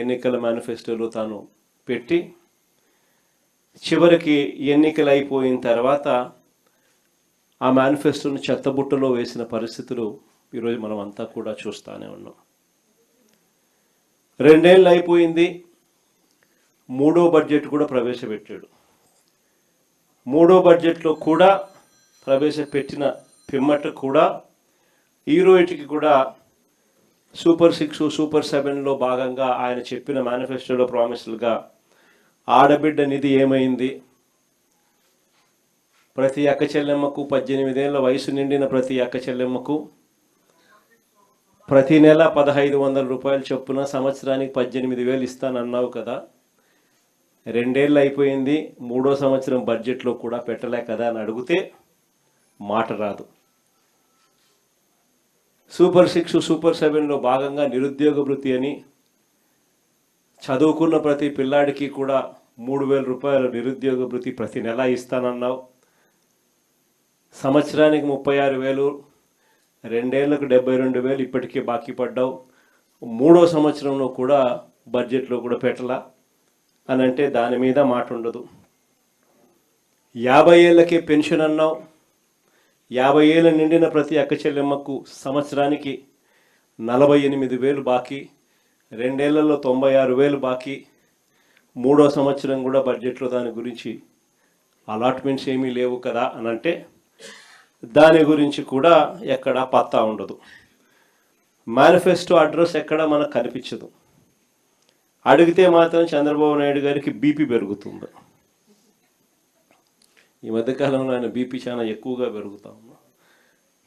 ఎన్నికల మేనిఫెస్టోలో తాను పెట్టి చివరికి ఎన్నికలు అయిపోయిన తర్వాత ఆ మేనిఫెస్టోను చెత్తబుట్టలో వేసిన పరిస్థితులు ఈరోజు మనం అంతా కూడా చూస్తూనే ఉన్నాం. 2 ఏళ్ళు అయిపోయింది, 3వ బడ్జెట్ కూడా ప్రవేశపెట్టాడు. 3వ బడ్జెట్లో కూడా ప్రవేశపెట్టిన పిమ్మట కూడా ఈ రోజుకి కూడా సూపర్ 6, సూపర్ 7లో భాగంగా ఆయన చెప్పిన మేనిఫెస్టోలో ప్రామిస్లుగా ఆడబిడ్డ నిధి ఏమైంది, ప్రతి అక్క చెల్లెమ్మకు 18 ఏళ్ల వయసు నిండిన ప్రతి అక్క చెల్లెమ్మకు ప్రతి నెల 1500 రూపాయలు చొప్పున సంవత్సరానికి 18,000 ఇస్తానన్నావు కదా, 2 ఏళ్ళు అయిపోయింది, 3వ సంవత్సరం బడ్జెట్లో కూడా పెట్టలే కదా అని అడిగితే మాట రాదు. సూపర్ 6, సూపర్ 7లో భాగంగా నిరుద్యోగ వృత్తి అని చదువుకున్న ప్రతి పిల్లాడికి కూడా 3,000 రూపాయలు నిరుద్యోగ వృత్తి ప్రతి నెల ఇస్తానన్నావు. సంవత్సరానికి 36,000, 2 ఏళ్లకు 72,000 ఇప్పటికే బాకీ పడ్డావు. 3వ సంవత్సరంలో కూడా బడ్జెట్లో కూడా పెట్టలా అని అంటే దాని మీద మాట ఉండదు. 50 ఏళ్ళకే పెన్షన్ అన్నావు. 50 ఏళ్ళ నిండిన ప్రతి అక్క చెల్లెమ్మకు సంవత్సరానికి 48,000 బాకీ, 2 ఏళ్లలో 96,000 బాకీ. 3వ సంవత్సరం కూడా బడ్జెట్లో దాని గురించి అలాట్మెంట్స్ ఏమీ లేవు కదా అని అంటే దాని గురించి కూడా ఎక్కడా పత్తా ఉండదు. మేనిఫెస్టో అడ్రస్ ఎక్కడా మనకు కనిపించదు. అడిగితే మాత్రం చంద్రబాబు నాయుడు గారికి బీపీ పెరుగుతుంది. ఈ మధ్యకాలంలో ఆయన బీపీ చాలా ఎక్కువగా పెరుగుతా ఉంది.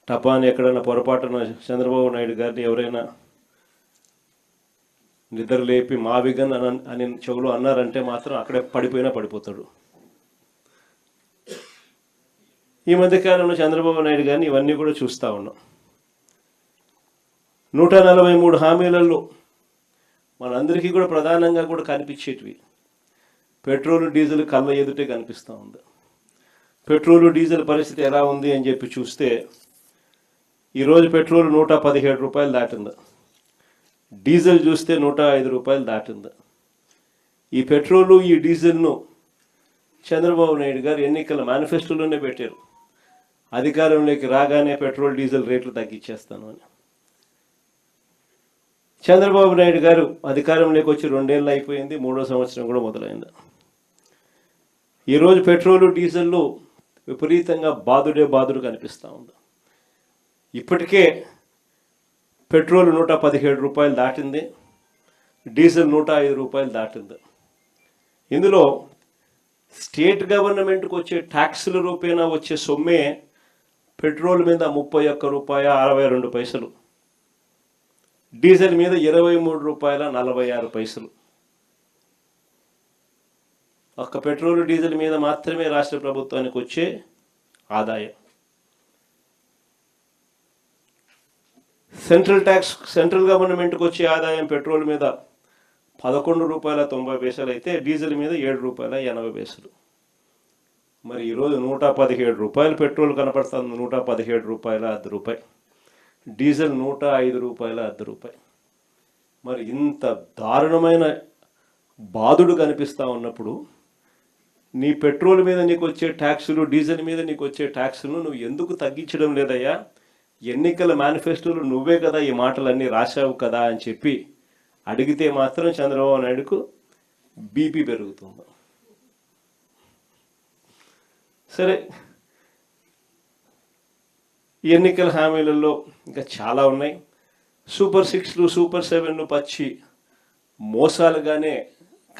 టపాని ఎక్కడైనా పొరపాటున చంద్రబాబు నాయుడు గారిని ఎవరైనా నిద్ర లేపి మావిగన్ అని చెవులు అన్నారంటే మాత్రం అక్కడే పడిపోతాడు. ఈ మధ్యకాలంలో చంద్రబాబు నాయుడు గారిని ఇవన్నీ కూడా చూస్తూ ఉన్నాం. 143 హామీలలో మనందరికీ కూడా ప్రధానంగా కూడా కనిపించేటివి పెట్రోల్ డీజిల్ కళ్ళ ఎదుటే కనిపిస్తూ ఉంది. పెట్రోల్ డీజిల్ పరిస్థితి ఎలా ఉంది అని చెప్పి చూస్తే ఈరోజు పెట్రోల్ 117 రూపాయలు దాటింది, డీజిల్ చూస్తే 105 రూపాయలు దాటింది. ఈ పెట్రోలు ఈ డీజిల్ను చంద్రబాబు నాయుడు గారు ఎన్నికల మేనిఫెస్టోలోనే పెట్టారు, అధికారంలోకి రాగానే పెట్రోల్ డీజిల్ రేట్లు తగ్గించేస్తాను అని. చంద్రబాబు నాయుడు గారు అధికారంలోకి వచ్చి 2 ఏళ్ళు అయిపోయింది, 3వ సంవత్సరం కూడా మొదలైంది. ఈరోజు పెట్రోలు డీజిల్లు విపరీతంగా బాదుడు కనిపిస్తూ ఉంది. ఇప్పటికే పెట్రోల్ 117 రూపాయలు దాటింది, డీజిల్ 105 రూపాయలు దాటింది. ఇందులో స్టేట్ గవర్నమెంట్కి వచ్చే ట్యాక్సుల రూపేణా వచ్చే సొమ్మే పెట్రోల్ మీద 31 రూపాయ 62 పైసలు, డీజిల్ మీద 23 రూపాయల 46 పైసలు. ఒక్క పెట్రోల్ డీజిల్ మీద మాత్రమే రాష్ట్ర ప్రభుత్వానికి వచ్చే ఆదాయం. సెంట్రల్ గవర్నమెంట్కి వచ్చే ఆదాయం పెట్రోల్ మీద 11 రూపాయల 90 పైసలు అయితే డీజిల్ మీద 7 రూపాయల 80 పైసలు. మరి ఈరోజు 117 రూపాయలు పెట్రోల్ కనపడుతుంది, 117 రూపాయల 10 రూపాయలు, డీజిల్ 105 రూపాయల 10 రూపాయలు. మరి ఇంత దారుణమైన బాధుడు కనిపిస్తూ ఉన్నప్పుడు నీ పెట్రోల్ మీద నీకు వచ్చే ట్యాక్సులు, డీజిల్ మీద నీకు వచ్చే ట్యాక్సులు నువ్వు ఎందుకు తగ్గించడం లేదయ్యా? ఎన్నికల మేనిఫెస్టోలు నువ్వే కదా ఈ మాటలన్నీ రాశావు కదా అని చెప్పి అడిగితే మాత్రం చంద్రబాబు నాయుడుకు బీపీ పెరుగుతుంది. సరే, ఎన్నికల హామీలలో ఇంకా చాలా ఉన్నాయి. సూపర్ 6లు, సూపర్ 7లు పచ్చి మోసాలుగానే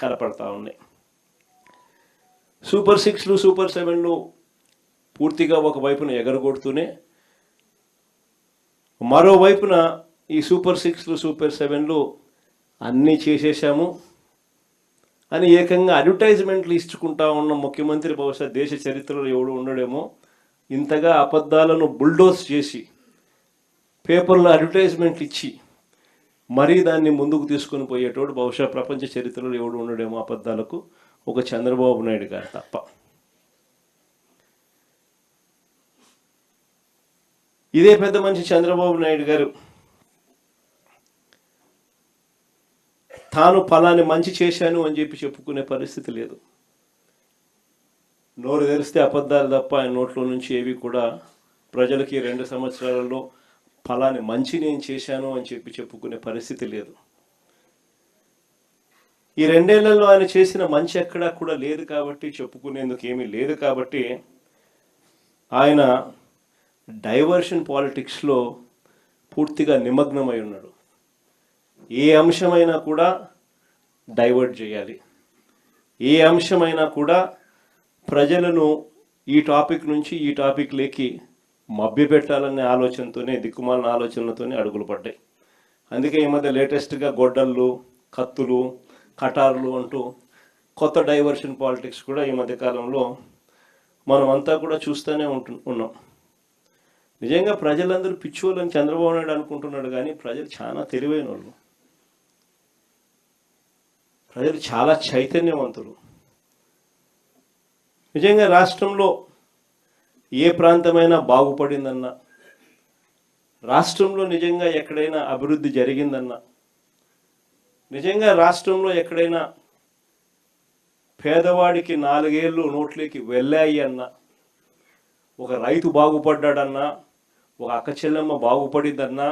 కనపడతా ఉన్నాయి. సూపర్ 6లు, సూపర్ 7లు పూర్తిగా ఒకవైపున ఎగరగొడుతూనే మరోవైపున ఈ సూపర్ 6లు, సూపర్ 7లు అన్నీ చేసేసాము అని ఏకంగా అడ్వర్టైజ్మెంట్లు ఇచ్చుకుంటా ఉన్న ముఖ్యమంత్రి బహుశా దేశ చరిత్రలో ఎవడు ఉండడేమో. ఇంతగా అబద్ధాలను బుల్డోస్ చేసి పేపర్లో అడ్వర్టైజ్మెంట్లు ఇచ్చి మరీ దాన్ని ముందుకు తీసుకొని పోయేటోడు బహుశా ప్రపంచ చరిత్రలో ఎవడు ఉండడేమో అబద్ధాలకు, ఒక చంద్రబాబు నాయుడు గారు తప్ప. ఇదే పెద్ద మనిషి చంద్రబాబు నాయుడు గారు తాను ఫలాన్ని మంచి చేశాను అని చెప్పి చెప్పుకునే పరిస్థితి లేదు. నోరు తెరిస్తే అబద్ధాలు తప్ప ఆయన నోట్లో నుంచి ఏవి కూడా ప్రజలకి 2 సంవత్సరాలలో ఫలాన్ని మంచి నేను చేశాను అని చెప్పి చెప్పుకునే పరిస్థితి లేదు. ఈ 2 ఏళ్లలో ఆయన చేసిన మంచి ఎక్కడా కూడా లేదు కాబట్టి, చెప్పుకునేందుకు ఏమీ లేదు కాబట్టి ఆయన డైవర్షన్ పాలిటిక్స్లో పూర్తిగా నిమగ్నమై ఉన్నాడు. ఏ అంశమైనా కూడా డైవర్ట్ చేయాలి, ఏ అంశమైనా కూడా ప్రజలను ఈ టాపిక్ నుంచి ఈ టాపిక్లోకి మభ్యపెట్టాలనే ఆలోచనతోనే, దిక్కుమాలిన ఆలోచనలతోనే అడుగులు పడ్డాయి. అందుకే ఈ మధ్య లేటెస్ట్గా గొడ్డళ్ళు, కత్తులు, కటార్లు అంటూ కొత్త డైవర్షన్ పాలిటిక్స్ కూడా ఈ మధ్యకాలంలో మనం అంతా కూడా చూస్తూనే ఉన్నాం. నిజంగా ప్రజలందరూ పిచ్చోళ్ళని చంద్రబాబు నాయుడు అనుకుంటున్నాడు, కానీ ప్రజలు చాలా తెలివైన వాళ్ళు, ప్రజలు చాలా చైతన్యవంతులు. నిజంగా రాష్ట్రంలో ఏ ప్రాంతమైనా బాగుపడిందన్నా, రాష్ట్రంలో నిజంగా ఎక్కడైనా అభివృద్ధి జరిగిందన్నా, నిజంగా రాష్ట్రంలో ఎక్కడైనా పేదవాడికి 4 ఏళ్ళు నోట్లోకి వెళ్ళాయి అన్నా, ఒక రైతు బాగుపడ్డాడన్నా, ఒక అక్క చెల్లెమ్మ బాగుపడిందన్నా,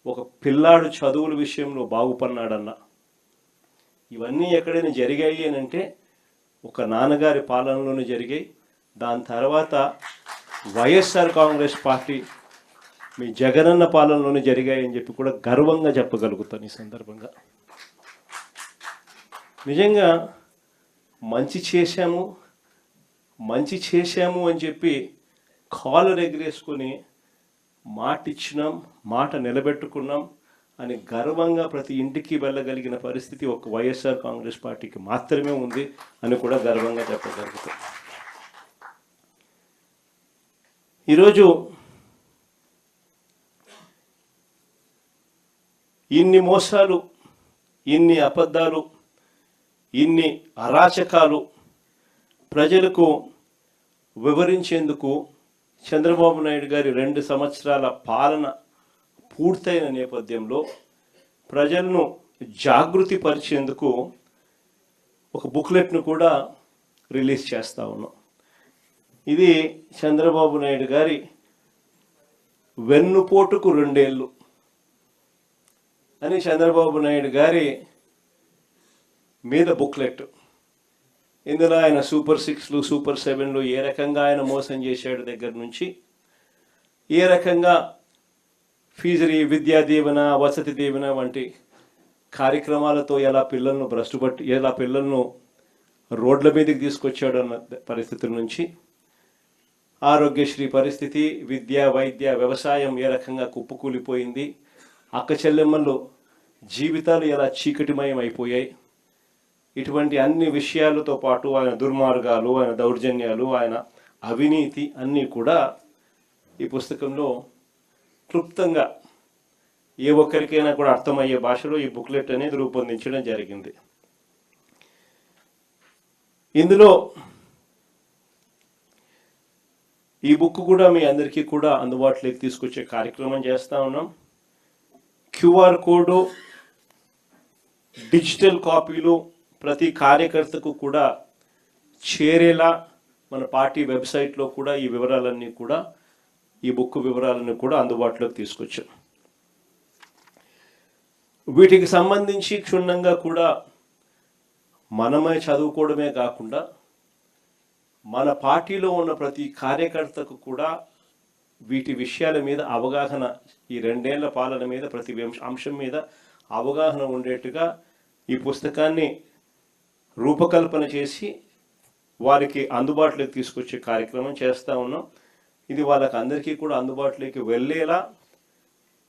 ఒక పిల్లాడు చదువుల విషయంలో బాగుపడినాడన్నా, ఇవన్నీ ఎక్కడైనా జరిగాయి అని అంటే ఒక నాన్నగారి పాలనలోనే జరిగాయి. దాని తర్వాత వైఎస్ఆర్ కాంగ్రెస్ పార్టీ మీ జగనన్న పాలనలోనే జరిగాయని చెప్పి కూడా గర్వంగా చెప్పగలుగుతాను ఈ సందర్భంగా. నిజంగా మంచి చేశాము అని చెప్పి కాలర్ ఎగిరేసుకొని మాట ఇచ్చినాం, మాట నిలబెట్టుకున్నాం అని గర్వంగా ప్రతి ఇంటికి వెళ్ళగలిగిన పరిస్థితి ఒక వైఎస్ఆర్ కాంగ్రెస్ పార్టీకి మాత్రమే ఉంది అని కూడా గర్వంగా చెప్పగలుగుతాం. ఈరోజు ఇన్ని మోసాలు, ఇన్ని అబద్ధాలు, ఇన్ని అరాచకాలు ప్రజలకు వివరించేందుకు చంద్రబాబు నాయుడు గారి 2 సంవత్సరాల పాలన పూర్తయిన నేపథ్యంలో ప్రజలను జాగృతి పరిచేందుకు ఒక బుక్లెట్ను కూడా రిలీజ్ చేస్తూ ఉన్నాం. ఇది చంద్రబాబు నాయుడు గారి వెన్నుపోటుకు 2 ఏళ్ళు అని చంద్రబాబు నాయుడు గారి మీద బుక్లెట్. ఇందులో ఆయన సూపర్ 6లు, సూపర్ 7లు ఏ రకంగా ఆయన మోసం చేశాడు దగ్గర నుంచి, ఏ రకంగా ఫీజు విద్యా దీవెన, వసతి దీవెన వంటి కార్యక్రమాలతో ఎలా పిల్లలను రోడ్ల మీదకి తీసుకొచ్చాడు అన్న పరిస్థితుల నుంచి, ఆరోగ్యశ్రీ పరిస్థితి, విద్య, వైద్య, వ్యవసాయం ఏ రకంగా కుప్పకూలిపోయింది, అక్క చెల్లెమ్మలు జీవితాలు ఎలా చీకటిమయం అయిపోయాయి, ఇటువంటి అన్ని విషయాలతో పాటు ఆయన దుర్మార్గాలు, ఆయన దౌర్జన్యాలు, ఆయన అవినీతి అన్నీ కూడా ఈ పుస్తకంలో క్లుప్తంగా ఏ ఒక్కరికైనా కూడా అర్థమయ్యే భాషలో ఈ బుక్లెట్ అనేది రూపొందించడం జరిగింది. ఇందులో ఈ బుక్ కూడా మీ అందరికీ కూడా అందుబాటులోకి తీసుకొచ్చే కార్యక్రమం చేస్తూ ఉన్నాం. క్యూఆర్ కోడ్, డిజిటల్ కాపీలు ప్రతి కార్యకర్తకు కూడా చేరేలా మన పార్టీ వెబ్సైట్లో కూడా ఈ వివరాలన్నీ కూడా, ఈ బుక్ వివరాలన్నీ కూడా అందుబాటులోకి తీసుకొచ్చాం. వీటికి సంబంధించి క్షుణ్ణంగా కూడా మనమే చదువుకోవడమే కాకుండా మన పార్టీలో ఉన్న ప్రతి కార్యకర్తకు కూడా వీటి విషయాల మీద అవగాహన, ఈ 2 ఏళ్ల పాలన మీద ప్రతి అంశం మీద అవగాహన ఉండేట్టుగా ఈ పుస్తకాన్ని రూపకల్పన చేసి వారికి అందుబాటులోకి తీసుకొచ్చే కార్యక్రమం చేస్తూ ఉన్నాం. ఇది వాళ్ళకి అందరికీ కూడా అందుబాటులోకి వెళ్ళేలా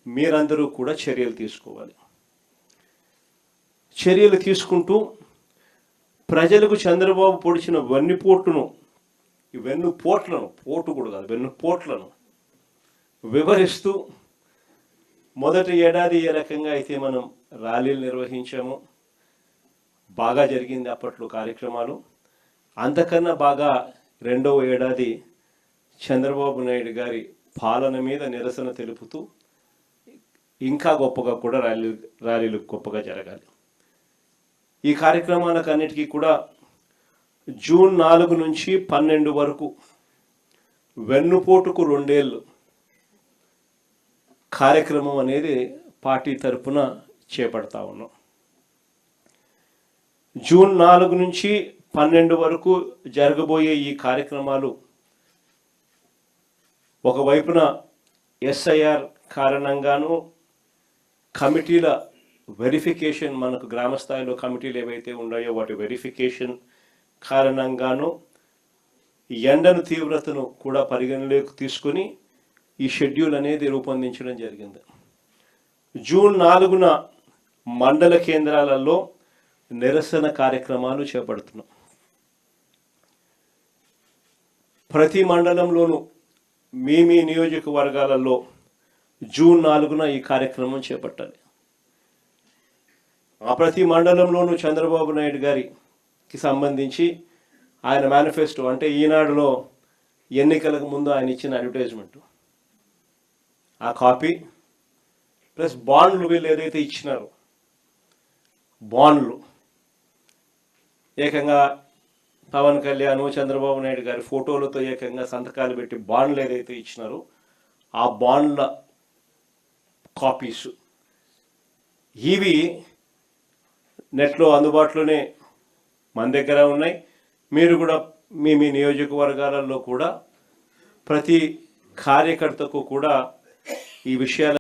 మీరందరూ కూడా చర్యలు తీసుకోవాలి. చర్యలు తీసుకుంటూ ప్రజలకు చంద్రబాబు పొడిచిన వెన్నుపోట్లను వివరిస్తూ, మొదటి ఏడాది ఏ రకంగా అయితే మనం ర్యాలీలు నిర్వహించాము, బాగా జరిగింది అప్పట్లో కార్యక్రమాలు, అంతకన్నా బాగా 2వ ఏడాది చంద్రబాబు నాయుడు గారి పాలన మీద నిరసన తెలుపుతూ ఇంకా గొప్పగా కూడా ర్యాలీలు గొప్పగా జరగాలి. ఈ కార్యక్రమాలకు అన్నిటికీ కూడా జూన్ 4 నుంచి 12 వరకు వెన్నుపోటుకు 2 ఏళ్ళు కార్యక్రమం అనేది పార్టీ తరపున చేపడతా ఉన్నాం. జూన్ 4 నుంచి 12 వరకు జరగబోయే ఈ కార్యక్రమాలు ఒకవైపున ఎస్ఐఆర్ కారణంగాను కమిటీల వెరిఫికేషన్, మనకు గ్రామ స్థాయిలో కమిటీలు ఏవైతే ఉన్నాయో వాటి వెరిఫికేషన్ కారణంగాను ఎండను తీవ్రతను కూడా పరిగణలోకి తీసుకుని ఈ షెడ్యూల్ అనేది రూపొందించడం జరిగింది. జూన్ 4న మండల కేంద్రాలలో నిరసన కార్యక్రమాలు చేపడుతున్నాం. ప్రతి మండలంలోనూ మీ నియోజకవర్గాలలో జూన్ 4న ఈ కార్యక్రమం చేపట్టాలి. ఆ ప్రతి మండలంలోనూ చంద్రబాబు నాయుడు గారికి సంబంధించి ఆయన మేనిఫెస్టో, అంటే ఈనాడులో ఎన్నికలకు ముందు ఆయన ఇచ్చిన అడ్వర్టైజ్మెంట్, ఆ కాపీ ప్లస్ బాండ్లు వీళ్ళు ఏదైతే ఇచ్చినారో బాండ్లు, ఏకంగా పవన్ కళ్యాణ్ చంద్రబాబు నాయుడు గారి ఫోటోలతో ఏకంగా సంతకాలు పెట్టి బాండ్లు ఏదైతే ఇచ్చినారో ఆ బాండ్ల కాపీస్ ఇవి నెట్లో అందుబాటులోనే మన దగ్గర ఉన్నాయి. మీరు కూడా మీ నియోజకవర్గాలలో కూడా ప్రతి కార్యకర్తకు కూడా ఈ విషయాలు